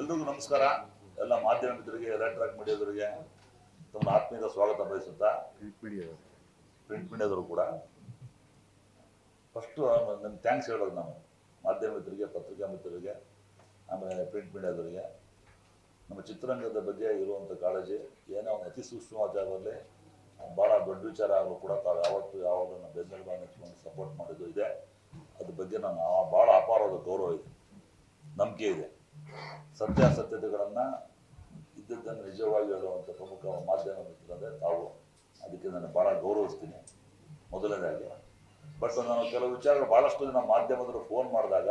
ಎಲ್ರಿಗೂ ನಮಸ್ಕಾರ. ಎಲ್ಲ ಮಾಧ್ಯಮ ಮಿತ್ರರಿಗೆ, ಎಲೆಕ್ಟ್ರಾನಿಕ್ ಮೀಡಿಯಾದವರಿಗೆ ತಮ್ಮ ಆತ್ಮೀಯ ಸ್ವಾಗತ ಬಯಸುತ್ತಾ, ಪ್ರಿಂಟ್ ಮೀಡಿಯಾದವರು ಕೂಡ ಫಸ್ಟು ನನ್ನ ಥ್ಯಾಂಕ್ಸ್ ಹೇಳೋದು ನಾವು ಮಾಧ್ಯಮ ಮಿತ್ರರಿಗೆ, ಪತ್ರಿಕಾ ಮಿತ್ರರಿಗೆ, ಆಮೇಲೆ ಪ್ರಿಂಟ್ ಮೀಡಿಯಾದವರಿಗೆ. ನಮ್ಮ ಚಿತ್ರರಂಗದ ಬಗ್ಗೆ ಇರುವಂಥ ಕಾಳಜಿ ಏನೋ ಒಂದು ಅತಿ ಸೂಕ್ಷ್ಮ ಜಾಗದಲ್ಲಿ ಭಾಳ ದೊಡ್ಡ ವಿಚಾರ ಆಗಲು ಕೂಡ ತಾವು ಯಾವತ್ತು ಯಾವಾಗಲೂ ಬೆನ್ನೆಲುಬಾಗಿ ನಿಂತ್ಕೊಂಡು ಸಪೋರ್ಟ್ ಮಾಡಿದ್ದು ಇದೆ. ಅದ್ರ ಬಗ್ಗೆ ನಾನು ಭಾಳ ಅಪಾರವಾದ ಗೌರವ ಇದೆ, ನಂಬಿಕೆ ಇದೆ. ಸತ್ಯಾಸತ್ಯತೆಗಳನ್ನು ಇದ್ದದ್ದನ್ನು ನಿಜವಾಗಿ ಹೇಳುವಂಥ ಪ್ರಮುಖ ಮಾಧ್ಯಮ ಮಿತ್ರರಂದ್ರೆ ತಾವು. ಅದಕ್ಕೆ ನಾನು ಭಾಳ ಗೌರವಿಸ್ತೀನಿ ಮೊದಲನೇದಾಗಿ. ಬಟ್ ನಾನು ಕೆಲವು ವಿಚಾರಗಳು ಭಾಳಷ್ಟು ಜನ ಮಾಧ್ಯಮದವರು ಫೋನ್ ಮಾಡಿದಾಗ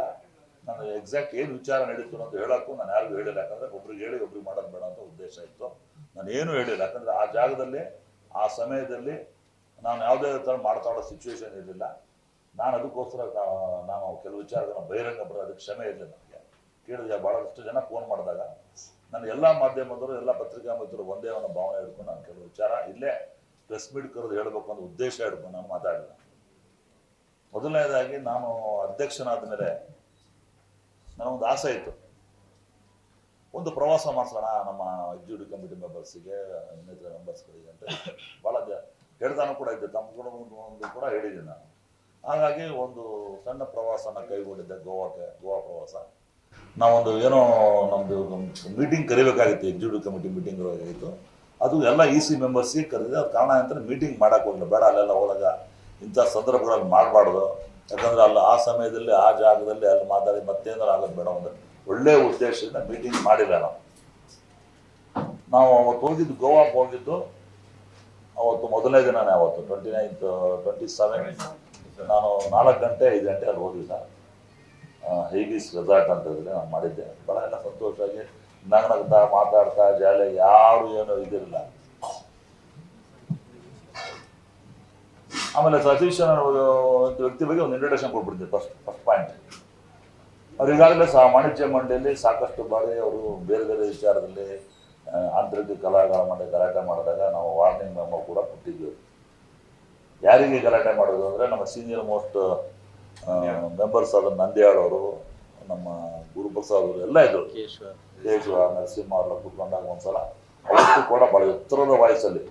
ನಾನು ಎಕ್ಸಾಕ್ಟ್ ಏನು ವಿಚಾರ ನಡೀತು ಅಂತ ಹೇಳೋಕ್ಕೂ ನಾನು ಯಾರಿಗೂ ಹೇಳಿಲ್ಲ. ಯಾಕಂದರೆ ಒಬ್ರಿಗೆ ಹೇಳಿ ಒಬ್ರಿಗೆ ಮಾಡೋದು ಬೇಡ ಅಂತ ಉದ್ದೇಶ ಇತ್ತು. ನಾನು ಏನೂ ಹೇಳಿಲ್ಲ, ಯಾಕಂದರೆ ಆ ಜಾಗದಲ್ಲಿ ಆ ಸಮಯದಲ್ಲಿ ನಾನು ಯಾವುದೇ ಥರ ಮಾತಾಡೋ ಸಿಚುವೇಶನ್ ಇರಲಿಲ್ಲ. ನಾನು ಅದಕ್ಕೋಸ್ಕರ ನಾನು ಕೆಲವು ವಿಚಾರಗಳನ್ನ ಬಹಿರಂಗ ಬರೋದಕ್ಕೆ ಕ್ಷಮೆ ಇರಲಿಲ್ಲ. ನನಗೆ ಕೇಳಿದೆ ಭಾಳಷ್ಟು ಜನ ಫೋನ್ ಮಾಡಿದಾಗ ನಾನು ಎಲ್ಲ ಮಾಧ್ಯಮದವರು, ಎಲ್ಲ ಪತ್ರಿಕಾ ಮಿತ್ರರು ಒಂದೇ ಒಂದು ಭಾವನೆ ಹಿಡ್ಕೊಂಡು ನಾನು ಕೆಲವು ವಿಚಾರ ಇಲ್ಲೇ ಪ್ರೆಸ್ ಮೀಟ್ ಕರೆದು ಹೇಳಬೇಕು ಅಂತ ಉದ್ದೇಶ ಹಿಡ್ಕೊಂಡು ನಾನು ಮಾತಾಡಿಲ್ಲ. ಮೊದಲನೇದಾಗಿ ನಾನು ಅಧ್ಯಕ್ಷನಾದ ಮೇಲೆ ನನಗೊಂದು ಆಸೆ ಇತ್ತು, ಒಂದು ಪ್ರವಾಸ ಮಾಡಿಸೋಣ ನಮ್ಮ ಎಕ್ಸಿಕ್ಯೂಟಿವ್ ಕಮಿಟಿ ಮೆಂಬರ್ಸಿಗೆ, ಇನ್ನಿತರ ಮೆಂಬರ್ಸ್ಗಳಿಗೆ ಅಂತ ಭಾಳ ಹೇಳ್ತಾನು ಕೂಡ ಇದ್ದೆ. ತಮ್ಮ ಕೂಡ ಒಂದು ಕೂಡ ಹೇಳಿದ್ದೀನಿ ನಾನು. ಹಾಗಾಗಿ ಒಂದು ಸಣ್ಣ ಪ್ರವಾಸನ ಕೈಗೊಂಡಿದ್ದೆ, ಗೋವಾ ಪ್ರವಾಸ. ನಾವೊಂದು ಏನೋ ನಮ್ಮದು ಮೀಟಿಂಗ್ ಕರಿಬೇಕಾಗಿತ್ತು, ಎಕ್ಸಿಕ್ಯೂಟಿವ್ ಕಮಿಟಿ ಮೀಟಿಂಗ್ ಆಗಿತ್ತು. ಅದು ಎಲ್ಲ EC ಮೆಂಬರ್ಸಿಗೆ ಕರೆದಿದೆ. ಅದು ಕಾರಣ ಅಂತಂದರೆ ಮೀಟಿಂಗ್ ಮಾಡೋಕೆ ಹೋಗಿಲ್ಲ, ಬೇಡ ಅಲ್ಲೆಲ್ಲ ಹೋದಾಗ ಇಂಥ ಸಂದರ್ಭಗಳಲ್ಲಿ ಮಾಡಬಾರ್ದು. ಯಾಕಂದರೆ ಅಲ್ಲಿ ಆ ಸಮಯದಲ್ಲಿ ಆ ಜಾಗದಲ್ಲಿ ಅಲ್ಲಿ ಮಾತಾಡಿ ಮತ್ತೇನಾರು ಆಗೋದು ಬೇಡ ಅಂದರೆ ಒಳ್ಳೆಯ ಉದ್ದೇಶದಿಂದ ಮೀಟಿಂಗ್ ಮಾಡಿಲ್ಲ. ನಾವು ಅವತ್ತು ಹೋಗಿದ್ದು, ಗೋವಾಗೆ ಹೋಗಿದ್ದು ಅವತ್ತು ಮೊದಲನೇ ದಿನನೇ. ಅವತ್ತು 29th 27 ನಾನು 4 ಗಂಟೆ 5 ಗಂಟೆ ಅಲ್ಲಿ ಹೋಗಿಲ್ಲ. ಹೈಬೀಸ್ ರೆಸಾರ್ಟ್ ಅಂತ ಹೇಳಿದ್ರೆ ನಾನು ಮಾಡಿದ್ದೆ. ಭಾಳ ಎಲ್ಲ ಸಂತೋಷವಾಗಿ ನಗ್ನಗ್ತಾ ಮಾತಾಡ್ತಾ ಜಾಲಿ, ಯಾರು ಏನೋ ಇದಿರಲಿಲ್ಲ. ಆಮೇಲೆ ಸತೀಶ್ ವ್ಯಕ್ತಿ ಬಗ್ಗೆ ಒಂದು ಇಂಟ್ರೊಡಕ್ಷನ್ ಕೊಟ್ಬಿಡ್ತೀನಿ. ಫಸ್ಟ್ ಪಾಯಿಂಟ್, ಅವ್ರು ಈಗಾಗಲೇ ವಾಣಿಜ್ಯ ಮಂಡಳಿಯಲ್ಲಿ ಸಾಕಷ್ಟು ಬಾರಿ ಅವರು ಬೇರೆ ಬೇರೆ ವಿಚಾರದಲ್ಲಿ ಆಂತರಿಕ ಕಲಾಗಳ ಮಂಡಳಿ ಗಲಾಟೆ ಮಾಡಿದಾಗ ನಾವು ವಾರ್ನಿಂಗ್ ಮೆಮೊ ಕೂಡ ಕೊಟ್ಟಿದ್ದೀವಿ. ಯಾರಿಗೆ ಗಲಾಟೆ ಮಾಡೋದು ಅಂದರೆ ನಮ್ಮ ಸೀನಿಯರ್ ಮೋಸ್ಟ್ ಮೆಂಬರ್ಸ್ ಆದ ನಂದ್ಯಾಳ್ ಅವರು, ನಮ್ಮ ಗುರುಪ್ರಸಾದ್ ಅವರು ಎಲ್ಲ ಇದ್ರು. ಕೇಶವ ನರಸಿಂಹ ಅವರೆಲ್ಲ ಕೂತ್ಕೊಂಡಾಗ ಒಂದ್ಸಲ ಅವತ್ತು ಕೂಡ ಭಾಳ ಎತ್ತರದ ವಾಯ್ಸಲ್ಲಿ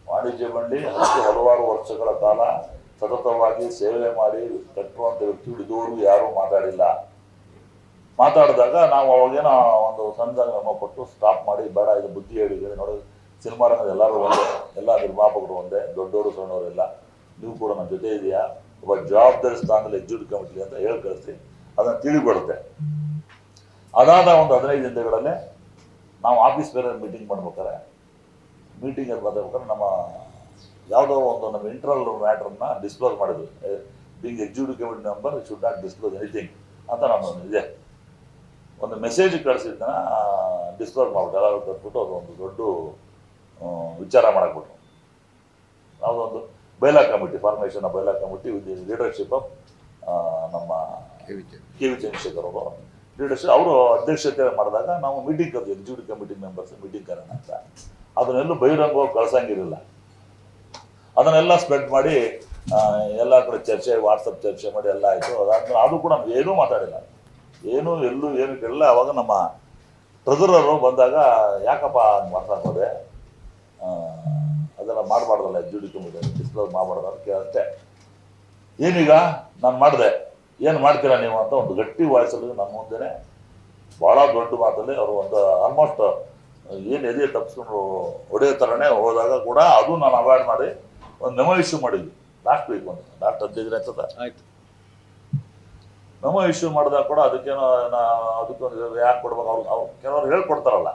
ವಾಣಿಜ್ಯ ಮಂಡಳಿ ಹಲವಾರು ವರ್ಷಗಳ ಕಾಲ ಸತತವಾಗಿ ಸೇವೆ ಮಾಡಿ ಕಟ್ಟುವಂಥ ವ್ಯಕ್ತಿಗಳು ಇದುವರೆಗೂ ಯಾರೂ ಮಾತಾಡಿಲ್ಲ. ಮಾತಾಡಿದಾಗ ನಾವು ಅವಾಗೇನೋ ಒಂದು ಸಣ್ಣ ಮೆಮೊ ಕೊಟ್ಟು ಸ್ಟಾಪ್ ಮಾಡಿ, ಬೇಡ ಇದು ಬುದ್ಧಿ ಹೇಳಿದ್ರೆ ನೋಡಿ, ಸಿನಿಮಾ ರಂಗದ ಎಲ್ಲರೂ ಒಂದೇ, ಎಲ್ಲ ನಿರ್ಮಾಪಕರು ಒಂದೇ, ದೊಡ್ಡವರು ಸಣ್ಣವರೆಲ್ಲ, ನೀವು ಕೂಡ ನನ್ನ ಜೊತೆ ಇದೆಯಾ, ಒಬ್ಬ ಜವಾಬ್ದಾರಿ ಸ್ಥಾನದಲ್ಲಿ ಎಕ್ಸಿಕ್ಯೂಟಿವ್ ಕಮಿಟಿ ಅಂತ ಹೇಳಿ ಕಳಿಸಿ ಅದನ್ನು ತಿಳಿಬಿಡುತ್ತೆ. ಅದಾದ ಒಂದು 15 ದಿನಗಳಲ್ಲೇ ನಾವು ಆಫೀಸ್ ಬೇರೆ ಮೀಟಿಂಗ್ ಮಾಡ್ಬೇಕಾರೆ, ಮೀಟಿಂಗಲ್ಲಿ ಬರ್ಬೇಕಾದ್ರೆ ನಮ್ಮ ಯಾವುದೋ ಒಂದು ನಮ್ಮ ಇಂಟರ್ನಲ್ ಮ್ಯಾಟ್ರನ್ನ ಡಿಸ್ಕ್ಲೋಸ್ ಮಾಡಿದ್ವಿ. Being executive committee member should not disclose anything ಅಂತ ನಮ್ಮ ಇದೆ. ಒಂದು ಮೆಸೇಜ್ ಕಳಿಸಿದ್ದನ್ನ ಡಿಸ್ಕ್ಲೋಸ್ ಮಾಡ್ಬಿಟ್ಟು ಎಲ್ಲ ಕಟ್ಬಿಟ್ಟು ಅದೊಂದು ದೊಡ್ಡ ವಿಚಾರ ಮಾಡಕ್ಬಿಟ್ರು. ಯಾವುದೊಂದು bylaw committee, formation of bylaw committee with leadership of ನಮ್ಮ KV ಚಂದ್ರಶೇಖರ್ ಅವರು ಲೀಡರ್ಶಿಪ್, ಅವರು ಅಧ್ಯಕ್ಷತೆ ಮಾಡಿದಾಗ ನಾವು ಮೀಟಿಂಗ್ ಕರೆದು ಎಕ್ಸಿಕ್ಯೂಟಿವ್ ಕಮಿಟಿ ಮೆಂಬರ್ಸ್ ಮೀಟಿಂಗ್ ಕರೋಣ ಅಂತ. ಅದನ್ನೆಲ್ಲೂ ಬಹಿರಂಗವಾಗಿ ಕಳ್ಸಂಗಿರಲಿಲ್ಲ. ಅದನ್ನೆಲ್ಲ ಸ್ಪ್ರೆಡ್ ಮಾಡಿ ಎಲ್ಲ ಕಡೆ ಚರ್ಚೆ, ವಾಟ್ಸಪ್ ಚರ್ಚೆ ಮಾಡಿ ಎಲ್ಲ ಆಯಿತು. ಅದಾದ್ಮೇಲೆ ಅದು ಕೂಡ ನಾವು ಏನೂ ಮಾತಾಡಿಲ್ಲ, ಏನೂ ಎಲ್ಲೂ ಏನಕ್ಕೆಲ್ಲ. ಅವಾಗ ನಮ್ಮ ಟ್ರೆಜರರು ಬಂದಾಗ, ಯಾಕಪ್ಪ ಹಂಗೆ ಮಾತಾಡ್ಬೋದೆ, ಅದೆಲ್ಲ ಮಾಡಬಾರ್ದಲ್ಲ, ಎಕ್ಸಿಕ್ಯೂಟಿವ್ ಕಮಿಟಿ ಡಿಸ್ಕ್ಲೋಸ್ ಮಾಡಬಾರ್ದು ಅಂತ ಕೇಳಷ್ಟೇ. ಏನೀಗ ನಾನು ಮಾಡಿದೆ, ಏನು ಮಾಡ್ತೀರಾ ನೀವು ಅಂತ ಒಂದು ಗಟ್ಟಿ ವಾಯ್ಸಲ್ಲಿ ನಮ್ಮ ಮುಂದೆನೇ ಭಾಳ ದೊಡ್ಡ ಮಾತಲ್ಲಿ ಅವರು ಒಂದು ಆಲ್ಮೋಸ್ಟ್ ಏನು ಎದೆ ತಪ್ಪಿಸ್ಕೊಂಡು ಹೊಡೆಯೋ ಥರನೇ ಹೋದಾಗ ಕೂಡ ಅದು ನಾನು ಅವಾಯ್ಡ್ ಮಾಡಿ ಒಂದು ಮೆಮೊ ಇಶ್ಯೂ ಮಾಡಿದ್ವಿ ಲಾಸ್ಟ್ ವೀಕ್. ಒಂದು ಲಾಸ್ಟ್ 15 ದಿನ ಆಯ್ತು ಮೆಮೊ ಇಶ್ಯೂ ಮಾಡಿದಾಗ ಕೂಡ ಅದಕ್ಕೇನೋ ಅದಕ್ಕೊಂದು ಯಾಕೆ ಕೊಡ್ಬೇಕು, ಅವ್ರು ಕೆಲವರು ಹೇಳ್ಕೊಡ್ತಾರಲ್ಲ,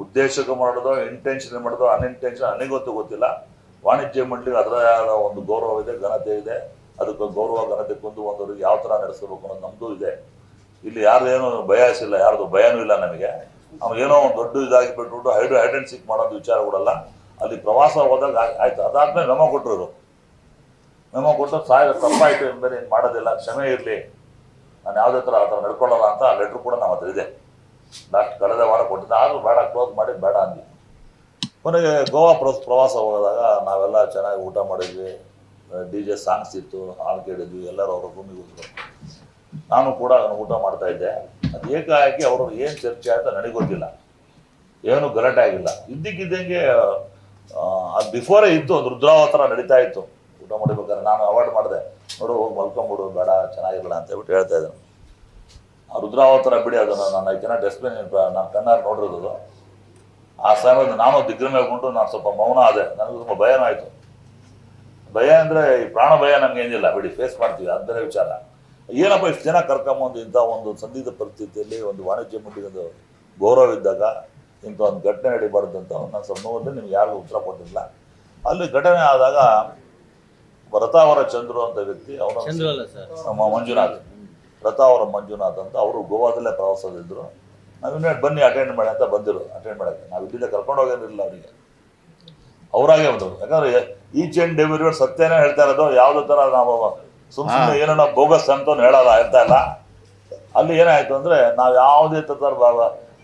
ಉದ್ದೇಶಕ್ಕೆ ಮಾಡೋದು, ಇಂಟೆನ್ಷನ್ ಮಾಡೋದು, ಅನ್ಇಂಟೆನ್ಷನ್ ನನಗೊತ್ತು ಗೊತ್ತಿಲ್ಲ. ವಾಣಿಜ್ಯ ಮಂಡಳಿಗೆ ಅದರದೇ ಆದ ಒಂದು ಗೌರವ ಇದೆ, ಘನತೆ ಇದೆ. ಅದಕ್ಕೆ ಗೌರವ ಘನತೆ ಹೊಂದುವಂಥವ್ರಿಗೆ ಯಾವ ಥರ ನಡೆಸಬೇಕು ಅನ್ನೋದು ನಮ್ಮದು ಇದೆ. ಇಲ್ಲಿ ಯಾರು ಏನೋ ಬಯಸಿಲ್ಲ, ಯಾರ್ದು ಭಯನೂ ಇಲ್ಲ ನಮಗೆ. ಏನೋ ಒಂದು ದೊಡ್ಡ ಇದಾಗಿ ಬಿಟ್ಬಿಟ್ಟು ಹೈಡ್ ಆ್ಯಂಡ್ ಸಿಕ್ ಮಾಡೋದು ವಿಚಾರ ಕೊಡಲ್ಲ. ಅಲ್ಲಿ ಪ್ರವಾಸ ಹೋದಾಗ ಆಯ್ತು. ಅದಾದ್ಮೇಲೆ ಮೆಮೊ ಕೊಟ್ಟರು. ಮೆಮೊ ಕೊಟ್ಟು ತಪ್ಪಾಯಿತು ಎಂದರೆ ಏನು ಮಾಡೋದಿಲ್ಲ, ಕ್ಷಮೆ ಇರಲಿ, ನಾನು ಯಾವುದೇ ಥರ ಆ ಥರ ನಡ್ಕೊಳ್ಳಲ್ಲ ಅಂತ ಲೆಟ್ರ್ ಕೂಡ ನಮ್ಮ ಹತ್ರ ಇದೆ. ಲಾಸ್ಟ್ ಕಳೆದ ವಾರ ಕೊಟ್ಟಿದ್ದೆ. ಆದರೂ ಬೇಡ, ಕ್ಲೋಸ್ ಮಾಡಿ ಬೇಡ ಅಂದ್ವಿ. ಕೊನೆಗೆ ಗೋವಾ ಪ್ರವಾಸ ಹೋದಾಗ ನಾವೆಲ್ಲ ಚೆನ್ನಾಗಿ ಊಟ ಮಾಡಿದ್ವಿ, DJ ಸಾಂಗ್ಸ್ ಇತ್ತು, ಹಾಡು ಕೇಳಿದ್ವಿ, ಎಲ್ಲರೂ ಅವ್ರ ರೂಮಿಗೆ ಹೋದ್ರು. ನಾನು ಕೂಡ ಊಟ ಮಾಡ್ತಾ ಇದ್ದೆ. ಅದು ಏಕಾಏಕಿ ಅವರು ಏನು ಚರ್ಚೆ ಆಯ್ತು ನನಗೆ ಗೊತ್ತಿಲ್ಲ, ಏನು ಗಲಾಟೆ ಆಗಿಲ್ಲ. ಇದ್ದಕ್ಕಿದ್ದಂಗೆ ಅದು ಬಿಫೋರೇ ಇತ್ತು, ಒಂದು ರುದ್ರಾವತಾರ ನಡೀತಾ ಇತ್ತು. ಊಟ ಮಾಡಬೇಕಾದ್ರೆ ನಾನು ಅವಾಯ್ಡ್ ಮಾಡಿದೆ, ನೋಡು ಹೋಗಿ ಮಲ್ಕೊಂಬಿಡು ಬೇಡ ಚೆನ್ನಾಗಿರಲ್ಲ ಅಂತ ಹೇಳ್ಬಿಟ್ಟು ಹೇಳ್ತಾ ಇದ್ದೆ. ಆ ರುದ್ರಾವತಾರ ಬಿಡಿ, ಅದನ್ನು ನಾನು 5 ಜನ ಡಸ್ಟ್ಬಿನ್ ನಾನು ಕಣ್ಣಾರು ನೋಡಿರೋದು. ಆ ಸಮಯದಲ್ಲಿ ನಾನು ದಿಗ್ಗಮೇಲ್ಕೊಂಡು ನಾನು ಸ್ವಲ್ಪ ಮೌನ ಆದೆ. ನನಗೂ ತುಂಬ ಭಯನೂ ಆಯಿತು. ಭಯ ಅಂದರೆ ಈ ಪ್ರಾಣ ಭಯ ನಮ್ಗೆ ಏನಿಲ್ಲ ಬಿಡಿ, ಫೇಸ್ ಮಾಡ್ತೀವಿ, ಅದು ಬೇರೆ ವಿಚಾರ. ಏನಪ್ಪ ಇಷ್ಟು ಜನ ಕರ್ಕೊಂಬಂದು ಇಂಥ ಒಂದು ಸಂದಿಗ್ಧ ಪರಿಸ್ಥಿತಿಯಲ್ಲಿ ಒಂದು ವಾಣಿಜ್ಯ ಮಂಡಳಿಗೆ ಒಂದು ಗೌರವ ಇದ್ದಾಗ ಇಂಥ ಒಂದು ಘಟನೆ ನಡೀಬಾರ್ದು ಅಂತ ನಾನು ಸ್ವಲ್ಪ ನೋಡಿದ್ರೆ ನಿಮ್ಗೆ ಯಾರಿಗೂ ಉತ್ತರ ಕೊಟ್ಟಿಲ್ಲ. ಅಲ್ಲಿ ಘಟನೆ ಆದಾಗ ರಥಾವರ ಚಂದ್ರು ಅಂತ ವ್ಯಕ್ತಿ, ಅವನು ನಮ್ಮ ಮಂಜುನಾಥ್, ರಥಾವರ ಮಂಜುನಾಥ್ ಅಂತ, ಅವರು ಗೋವಾದಲ್ಲೇ ಪ್ರವಾಸದಿದ್ದರು. ನಾವಿನ್ನೇ ಬನ್ನಿ ಅಟೆಂಡ್ ಮಾಡಿ ಅಂತ ಬಂದಿರು. ಅಟೆಂಡ್ ಮಾಡೋಕ್ಕೆ ನಾವು ಇಲ್ಲಿಂದ ಕರ್ಕೊಂಡು ಹೋಗೋದಿಲ್ಲ ಅವರಿಗೆ, ಅವರಾಗೆ ಬಂದರು. ಯಾಕಂದರೆ ಈಚ್ ಆ್ಯಂಡ್ ಎವ್ರಿ ಸತ್ಯನೇ ಹೇಳ್ತಾ ಇರೋದು, ಯಾವುದೇ ಥರ ನಾವು ಸುಮ್ಮನೆ ಏನೋ ಬೋಗಸ್ ಅಂತ ಹೇಳ್ತಾ ಇಲ್ಲ. ಅಲ್ಲಿ ಏನಾಯಿತು ಅಂದರೆ ನಾವು ಯಾವುದೇ ಥರ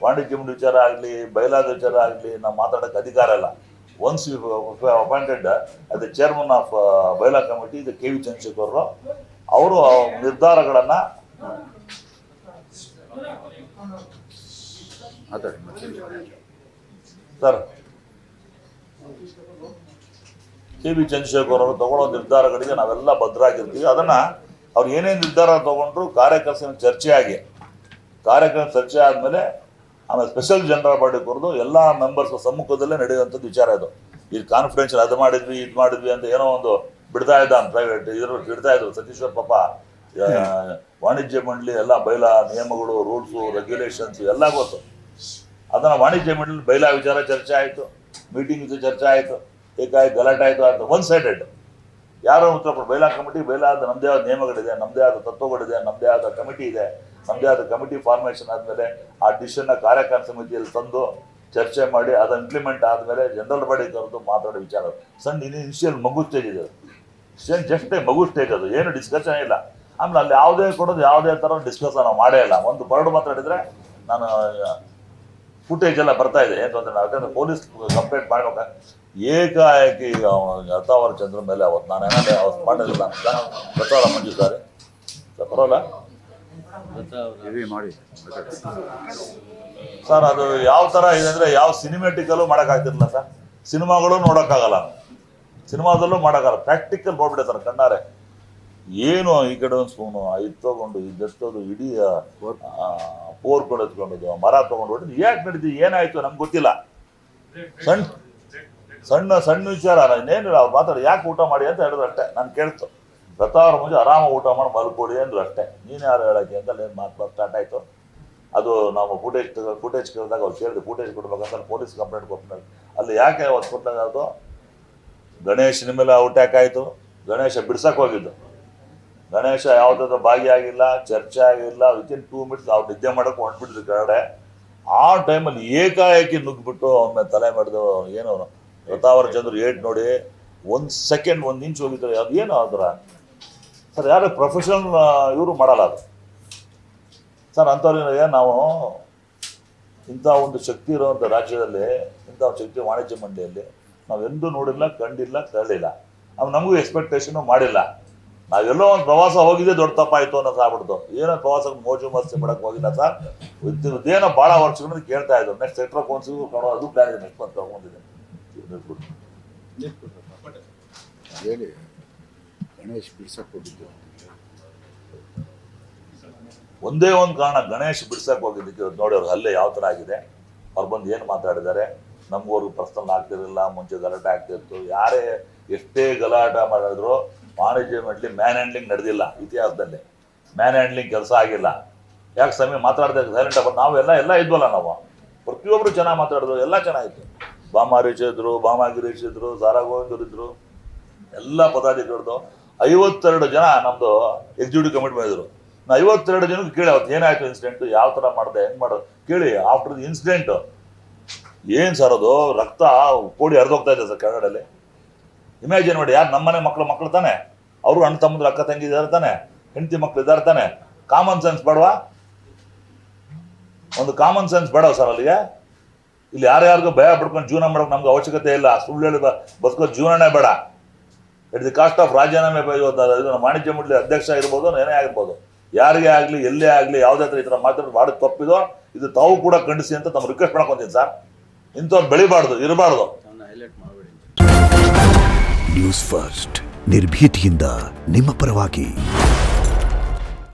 ವಾಣಿಜ್ಯ ಮಂಡಳಿ ವಿಚಾರ ಆಗಲಿ ಬಯಲಾದ ವಿಚಾರ ಆಗಲಿ ನಾವು ಮಾತಾಡೋಕ್ಕೆ ಅಧಿಕಾರ ಇಲ್ಲ. Once appointed at the chairman of bylaw committee the K V Chandrashekhar ಅವರು ನಿರ್ಧಾರಗಳನ್ನು ಸರ್ ಕೆ ವಿ ಚಂದ್ರಶೇಖರ್ ಅವರು ತಗೊಳ್ಳೋ ನಿರ್ಧಾರಗಳಿಗೆ ನಾವೆಲ್ಲ ಭದ್ರಾಗಿರ್ತೀವಿ. ಅದನ್ನು ಅವ್ರು ಏನೇನು ನಿರ್ಧಾರ ತೊಗೊಂಡ್ರು ಕಾರ್ಯಕರ್ತನ ಚರ್ಚೆ ಆದಮೇಲೆ ಆಮೇಲೆ ಸ್ಪೆಷಲ್ ಜನರಲ್ ಬಾಡಿ ಕೊರೆದು ಎಲ್ಲ ಮೆಂಬರ್ಸ್ ಸಮ್ಮುಖದಲ್ಲೇ ನಡೆಯುವಂಥದ್ದು ವಿಚಾರ ಇದು. ಇದು ಕಾನ್ಫಿಡೆನ್ಷಿಯಲ್ ಅದು ಮಾಡಿದ್ವಿ ಅಂತ ಏನೋ ಒಂದು ಬಿಡ್ತಾ ಇದ್ದ ಪ್ರೈವೇಟ್ ಇದ್ರಲ್ಲಿ ಬಿಡ್ತಾ ಇದ್ರು. ಸತೀಶ್ವರ್ ಪಾಪ ವಾಣಿಜ್ಯ ಮಂಡಳಿ ಎಲ್ಲ ಬೈಲಾ ನಿಯಮಗಳು, ರೂಲ್ಸು, ರೆಗ್ಯುಲೇಷನ್ಸ್ ಎಲ್ಲ ಗೊತ್ತು. ಅದನ್ನು ವಾಣಿಜ್ಯ ಮಂಡಳಿ ಬೈಲಾ ವಿಚಾರ ಚರ್ಚೆ ಆಯಿತು, ಮೀಟಿಂಗ್ ವಿಚಾರ ಚರ್ಚೆ ಆಯಿತು, ಏಕಾಏಕಿ ಗಲಾಟೆ ಆಯಿತು ಅಂತ ಒನ್ ಸೈಡೆಡ್. ಯಾರೋ ಉತ್ತರ ಕೊಟ್ಟು ಬೈಲಾ ಕಮಿಟಿ, ಬೈಲಾದ ನಮ್ಮದೇ ಆದ ನಿಯಮಗಳಿದೆ, ನಮ್ಮದೇ ಆದ ತತ್ವಗಳಿದೆ, ನಮ್ಮದೇ ಆದ ಕಮಿಟಿ ಇದೆ. ನಮ್ಮದೇ ಆದ ಕಮಿಟಿ ಫಾರ್ಮೇಷನ್ ಆದಮೇಲೆ ಆ ಡಿಸಿಷನ್ನ ಕಾರ್ಯಕಾರಿ ಸಮಿತಿಯಲ್ಲಿ ತಂದು ಚರ್ಚೆ ಮಾಡಿ ಅದು ಇಂಪ್ಲಿಮೆಂಟ್ ಆದಮೇಲೆ ಜನರಲ್ ಬಾಡಿ ಕರೆದು ಮಾತಾಡೋ ವಿಚಾರ. ಸಣ್ಣ ಇನಿಷಿಯಲ್ ಮಗು ಸ್ಟೇಜ್ ಇದೆ, ಜಸ್ಟ್ ಮಗು ಸ್ಟೇಜ್, ಅದು ಏನು ಡಿಸ್ಕಷನ್ ಇಲ್ಲ. ಆಮೇಲೆ ಅಲ್ಲಿ ಯಾವುದೇ ಕೊಡೋದು ಯಾವುದೇ ಥರ ಡಿಸ್ಕಸ್ ನಾವು ಮಾಡೇ ಇಲ್ಲ. ಒಂದು ಬರ್ಡ್ ಮಾತಾಡಿದರೆ ನಾನು ಫುಟೇಜ್ ಎಲ್ಲ ಬರ್ತಾ ಇದೆ, ಏನು ತೊಂದರೆ. ಯಾಕಂದರೆ ಪೊಲೀಸ್ ಕಂಪ್ಲೇಂಟ್ ಮಾಡ್ಬೇಕು. ಏಕಾಏಕಿ ರಥಾವರ ಚಂದ್ರ ಮೇಲೆ ಅವತ್ತು ನಾನು ಏನಾದ್ರೆ ಅವತ್ತು ಮಾಡಿರಲಿಲ್ಲ ಅಂತ ರಥಾವರ ಮಂಜು ಸಾರಿ ಬರೋಲ್ಲ ಸರ್. ಅದು ಯಾವ ಥರ ಇದೆ ಅಂದರೆ ಯಾವ ಸಿನಿಮ್ಯಾಟಿಕಲ್ಲೂ ಮಾಡೋಕ್ಕಾಗ್ತಿರಲಿಲ್ಲ ಸರ್. ಸಿನಿಮಾಗಳು ನೋಡೋಕ್ಕಾಗಲ್ಲ, ಸಿನಿಮಾದಲ್ಲೂ ಮಾಡೋಕ್ಕಾಗಲ್ಲ. ಪ್ರಾಕ್ಟಿಕಲ್ ನೋಡ್ಬಿಟ್ಟೆ ಸರ್ ಕಣ್ಣಾರೆ. ಏನು ಈ ಕಡೆ ಒಂದು ಸ್ಪೂನು ಇದು ತೊಗೊಂಡು ಇದು ಎತ್ತೋದು, ಇಡೀ ಪೋರ್ಕೊಂಡು ಎತ್ಕೊಂಡದ್ದು, ಮರ ತೊಗೊಂಡು ಹೊಡೆದು ಯಾಕೆ ನಡೀತೀವಿ, ಏನಾಯಿತು ನಮ್ಗೆ ಗೊತ್ತಿಲ್ಲ. ಸಣ್ಣ ವಿಚಾರ ಇನ್ನೇನು ಅವ್ರು ಮಾತಾಡಿ ಯಾಕೆ ಊಟ ಮಾಡಿ ಅಂತ ಹೇಳಿದ್ರು ಅಷ್ಟೇ. ನಾನು ಕೇಳ್ತು ರಥಾವರ ಮುಂಚೆ ಆರಾಮಾಗಿ ಊಟ ಮಾಡಿ ಮಲ್ಕೊಡಿ ಅಂದ್ರು ಅಷ್ಟೇ. ನೀನು ಯಾರು ಹೇಳೋಕ್ಕೆ ಅಂತ ಏನು ಮಾತು ಸ್ಟಾರ್ಟ್ ಆಯಿತು. ಅದು ನಾವು ಫುಟೇಜ್ ಕೇಳಿದಾಗ ಅವ್ರು ಕೇಳಿದೆ, ಫುಟೇಜ್ ಕೊಡ್ಬೇಕಂತ ಪೊಲೀಸ್ ಕಂಪ್ಲೇಂಟ್ ಕೊಟ್ಟು ಅಲ್ಲಿ ಯಾಕೆ ಅವತ್ತು ಕೊಟ್ಟಾಗ ಅದು ಗಣೇಶನ ಮೇಲೆ ಔಟ್ಯಾಕ್ ಆಯಿತು. ಗಣೇಶ ಬಿಡ್ಸಕ್ಕೆ ಹೋಗಿದ್ದು, ಗಣೇಶ ಯಾವುದಾದ್ರು ಭಾಗಿಯಾಗಿಲ್ಲ, ಚರ್ಚೆ ಆಗಿಲ್ಲ. ವಿತಿನ್ 2 ಮಿನಿಟ್ಸ್ ಅವ್ರು ನಿದ್ದೆ ಮಾಡೋಕ್ಕೆ ಹೊಂಟ್ಬಿಟ್ಟಿದ್ರು ಕೆಳಗಡೆ. ಆ ಟೈಮಲ್ಲಿ ಏಕಾಏಕಿ ನುಗ್ಗಿಬಿಟ್ಟು ಅವನ ಮೇಲೆ ತಲೆ ಮಾಡಿದು. ಏನು ರಥಾವರ ಚಂದ್ರ ಏಟ್ ನೋಡಿ 1 ಸೆಕೆಂಡ್ 1 ಇಂಚ್ ಹೋಗಿದ್ದಾರೆ. ಅದು ಏನು ಅದರ ಸರ್, ಯಾರು ಪ್ರೊಫೆಷನಲ್ ಇವರು ಮಾಡಲ್ಲ ಅದು ಸರ್. ಅಂಥವ್ರಿಗೆ ನಾವು ಇಂಥ ಒಂದು ಶಕ್ತಿ ಇರುವಂಥ ರಾಜ್ಯದಲ್ಲಿ, ಇಂಥ ಒಂದು ಶಕ್ತಿ ವಾಣಿಜ್ಯ ಮಂಡಳಿಯಲ್ಲಿ ನಾವೆಂದೂ ನೋಡಿಲ್ಲ, ಕಂಡಿಲ್ಲ, ಕೇಳಿಲ್ಲ. ಅವು ನಮಗೂ ಎಕ್ಸ್ಪೆಕ್ಟೇಷನು ಮಾಡಿಲ್ಲ. ನಾವೆಲ್ಲೋ ಒಂದು ಪ್ರವಾಸ ಹೋಗಿದ್ದೆ ದೊಡ್ಡ ತಪ್ಪಾಯಿತು ಅನ್ನೋದು ಆಗ್ಬಿಡ್ತು. ಏನೋ ಪ್ರವಾಸಕ್ಕೆ ಮೋಜು ಮಸ್ತಿ ಮಾಡೋಕ್ಕೆ ಹೋಗಿಲ್ಲ ಸರ್. ಇದೇನೋ ಭಾಳ ವರ್ಷಗಳಿಂದ ಕೇಳ್ತಾ ಇದ್ರು. ನೆಕ್ಸ್ಟ್ ಸೆಕ್ಟ್ರ್ ಕೌನ್ಸಿಲ್ ಕಾಣೋ ಅದು ಪ್ಲಾನ್ ಇದೆ. ನೆಕ್ಸ್ಟ್ ಮಂತ್ ತಗೊಂಡಿದೆ. ಹೇಳಿ ಗಣೇಶ್ ಬಿಡ್ಸಕ್ಕೆ ಹೋಗಿದ್ದು ಒಂದೇ ಒಂದು ಕಾರಣ, ಗಣೇಶ್ ಬಿಡ್ಸಕ್ಕೆ ಹೋಗಿದ್ದಕ್ಕೆ ನೋಡಿ ಅವ್ರು ಅಲ್ಲೇ ಯಾವ ಥರ ಆಗಿದೆ. ಅವ್ರು ಬಂದು ಏನು ಮಾತಾಡಿದ್ದಾರೆ, ನಮಗವ್ರಿಗೆ ಪರ್ಸನಲ್ ಆಗ್ತಿರಲಿಲ್ಲ, ಮುಂಚೆ ಗಲಾಟೆ ಆಗ್ತಿತ್ತು. ಯಾರೇ ಎಷ್ಟೇ ಗಲಾಟೆ ಮಾಡಿದ್ರು ವಾಣಿಜ್ಯ ಮಂಡಳಿ ಮ್ಯಾನ್ ಹ್ಯಾಂಡ್ಲಿಂಗ್ ನಡೆದಿಲ್ಲ. ಇತಿಹಾಸದಲ್ಲಿ ಮ್ಯಾನ್ ಹ್ಯಾಂಡ್ಲಿಂಗ್ ಕೆಲಸ ಆಗಿಲ್ಲ. ಯಾಕೆ ಸಮಯ ಮಾತಾಡ್ದೆ ಸೈಲೆಂಟ್ ಆಗ್ಬೋದು. ನಾವೆಲ್ಲ ಇದ್ವಲ್ಲ, ನಾವು ಪ್ರತಿಯೊಬ್ಬರು ಚೆನ್ನಾಗಿ ಮಾತಾಡಿದ್ರು, ಎಲ್ಲ ಚೆನ್ನಾಗಿತ್ತು. ಬಾಮಾರೀಶ್ ಇದ್ರು, ಬಾಮಾಗಿರೀಶ್ ಇದ್ರು, ಸಾರಾ ಗೋವಿಂದರು ಇದ್ರು, ಎಲ್ಲ ಪದಾಧಿಕಾರಿಗಳು 52 ಜನ ನಮ್ಮದು ಎಕ್ಸಿಕ್ಯೂಟಿವ್ ಕಮಿಟಿ ಮಾಡಿದ್ರು. ನಾವು 52 ಜನಕ್ಕೆ ಕೇಳಿ ಅವತ್ತು ಏನಾಯಿತು ಇನ್ಸಿಡೆಂಟು, ಯಾವ ಥರ ಮಾಡಿದೆ, ಹೆಂಗೆ ಮಾಡೋದು ಕೇಳಿ. ಆಫ್ಟರ್ ದಿ ಇನ್ಸಿಡೆಂಟು ಏನು ಸರ್ ಅದು ರಕ್ತ ಕೋಡಿ ಹರಿದೋಗ್ತಾ ಇದೆ ಸರ್ ಕೆಳಗಡೆಯಲ್ಲಿ. ಇಮ್ಯಾಜಿನ್ ಮಾಡಿ, ಯಾರು ನಮ್ಮನೆ ಮಕ್ಕಳು ತಾನೆ, ಅವರು ಅಣ್ಣ ತಮ್ಮಂದ್ರು ಅಕ್ಕ ತಂಗಿ ಇದ್ದಾರೆ ತಾನೆ, ಹೆಂಡತಿ ಮಕ್ಳು ಇದ್ದಾರೆ ತಾನೆ. ಕಾಮನ್ ಸೆನ್ಸ್ ಬೇಡವಾ? ಒಂದು ಕಾಮನ್ ಸೆನ್ಸ್ ಬೇಡವ ಸರ್ ಅಲ್ಲಿಗೆ? ಇಲ್ಲಿ ಯಾರ್ಯಾರಿಗೂ ಭಯ ಪಡ್ಕೊಂಡು ಜೀವನ ಮಾಡೋಕೆ ನಮ್ಗೆ ಅವಶ್ಯಕತೆ ಇಲ್ಲ. ಸುಳ್ಳು ಹೇಳಿ ಬದುಕೋ ಜೀವನನೇ ಬೇಡ. ಇಟ್ ದಿ ಕಾಸ್ಟ್ ಆಫ್ ರಾಜೀನಾಮೆ. ಇದು ನಮ್ಮ ವಾಣಿಜ್ಯ ಮಂಡಳಿ ಅಧ್ಯಕ್ಷ ಇರ್ಬೋದು, ಏನೇ ಆಗಿರ್ಬೋದು, ಯಾರಿಗೇ ಆಗಲಿ ಎಲ್ಲೇ ಆಗಲಿ ಯಾವುದೇ ಹತ್ರ ಈ ಥರ ಮಾತಾಡೋದು ಮಾಡಿ ತಪ್ಪಿದೋ ಇದು ತಾವು ಕೂಡ ಖಂಡಿಸಿ ಅಂತ ತಮ್ಮ ರಿಕ್ವೆಸ್ಟ್ ಮಾಡ್ಕೊಂತೀನಿ ಸರ್. ಇಂಥವ್ರು ಬೆಳಿಬಾರ್ದು, ಇರಬಾರ್ದು. ನ್ಯೂಸ್ ಫಸ್ಟ್ ನಿರ್ಭೀತಿಯಿಂದ ನಿಮ್ಮ ಪರವಾಗಿ.